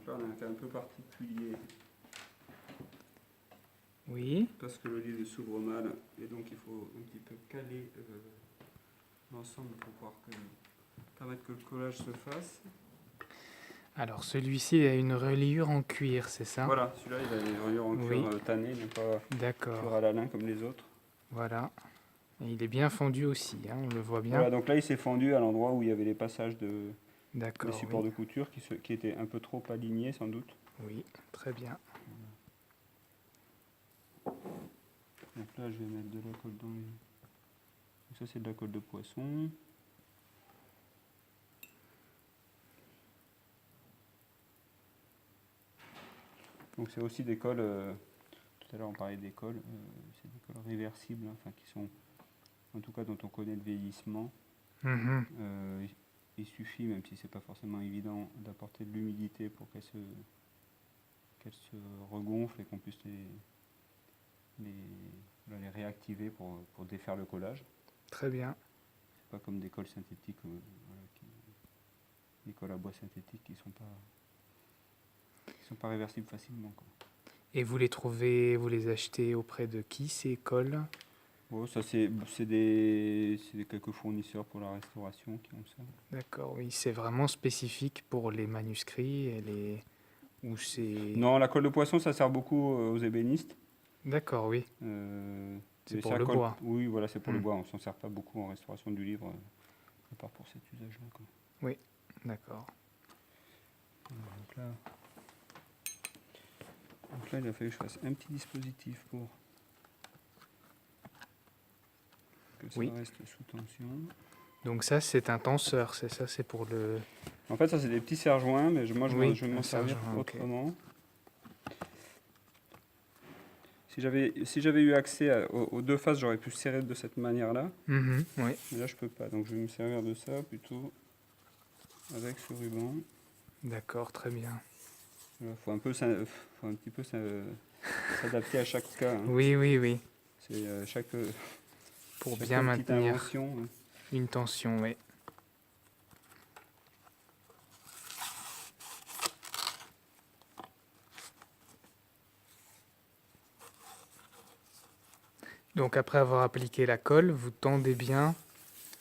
là, on a un cas un peu particulier Oui. parce que le livre s'ouvre mal et donc il faut un petit peu caler l'ensemble pour pouvoir permettre que le collage se fasse. Alors celui-ci a une reliure en cuir, c'est ça? Voilà, celui-là il a une reliure en Oui. cuir tanné, il n'est pas cuir D'accord. à la lin comme les autres. Voilà. Et il est bien fendu aussi, hein, on le voit bien. Voilà, donc là il s'est fendu à l'endroit où il y avait les passages des D'accord, supports oui. de couture qui étaient un peu trop alignés sans doute. Oui, très bien. Donc là je vais mettre de la colle dans les... Donc ça c'est de la colle de poisson. Donc c'est aussi des colles, tout à l'heure on parlait des colles, c'est des colles réversibles, enfin qui sont, en tout cas dont on connaît le vieillissement. Mhm. Il suffit, même si c'est pas forcément évident, d'apporter de l'humidité pour qu'elles se regonflent et qu'on puisse les réactiver pour défaire le collage. Très bien. C'est pas comme des colles synthétiques, des colles à bois synthétiques qui sont pas réversibles facilement, quoi. Et vous les achetez auprès de qui, ces cols? Bon, ça c'est quelques fournisseurs pour la restauration qui ont ça. D'accord, oui, c'est vraiment spécifique pour les manuscrits et ou c'est... Non, la colle de poisson ça sert beaucoup aux ébénistes. D'accord, oui. C'est pour le bois. Oui, voilà, c'est pour le bois. On s'en sert pas beaucoup en restauration du livre, à part pour cet usage-là, quoi. Oui, d'accord. Donc là, il a fallu que je fasse un petit dispositif pour que ça Oui. reste sous tension. Donc ça, c'est un tenseur, c'est ça, c'est pour le... En fait, ça c'est des petits serre-joints, mais moi Oui, je vais un m'en servir serre-joint, ok. autrement. Si j'avais eu accès aux deux faces, j'aurais pu serrer de cette manière-là. Oui. Mais là, je peux pas. Donc, je vais me servir de ça plutôt avec ce ruban. D'accord, très bien. Il faut un petit peu s'adapter à chaque cas, hein. Oui, oui, oui. C'est Pour chaque bien petite maintenir invention, hein. une tension, oui. Donc après avoir appliqué la colle, vous tendez bien.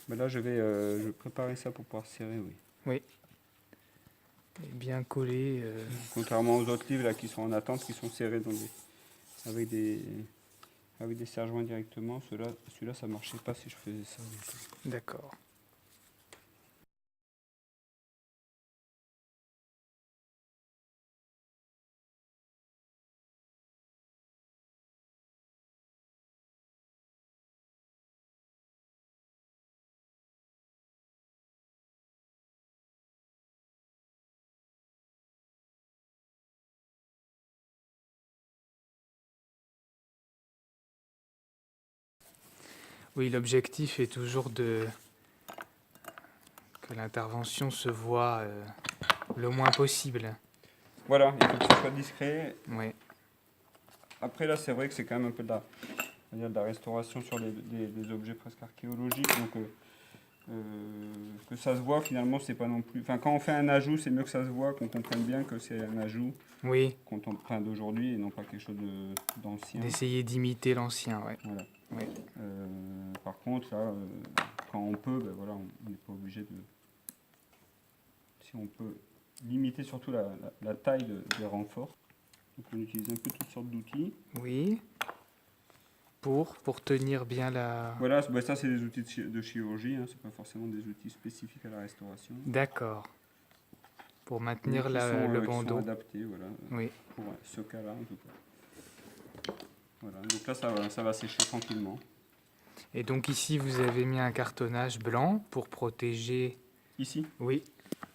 Mais là, je vais préparer ça pour pouvoir serrer, oui. Oui. Et bien collé. Contrairement aux autres livres là, qui sont en attente, qui sont serrés avec des serre-joints directement, celui-là, ça marchait pas si je faisais ça. D'accord. Oui, l'objectif est toujours que l'intervention se voit le moins possible. Voilà, il faut que ce soit discret. Oui. Après là, c'est vrai que c'est quand même un peu de la restauration sur des objets presque archéologiques, donc que ça se voit finalement, c'est pas non plus... Enfin, quand on fait un ajout, c'est mieux que ça se voit, qu'on comprenne bien que c'est un ajout Oui, d'aujourd'hui et non pas quelque chose d'ancien. d'essayer d'imiter l'ancien, ouais. Voilà. Oui. Par contre, là, quand on peut, ben voilà, on n'est pas obligé de... Si on peut limiter surtout la taille des renforts, donc on utilise un peu toutes sortes d'outils. Oui. Pour tenir bien la... Voilà, ben ça c'est des outils de chirurgie, hein, c'est pas forcément des outils spécifiques à la restauration. D'accord. Pour maintenir Mais le qui sont bandeau. adaptés, voilà, Oui. pour ce cas-là en tout cas. Voilà, donc là ça va sécher tranquillement. Et donc ici, vous avez mis un cartonnage blanc pour protéger... Ici? Oui,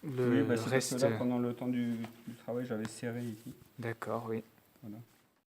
Oui, le c'est reste... parce que là, pendant le temps du travail, j'avais serré ici. D'accord, oui. Voilà.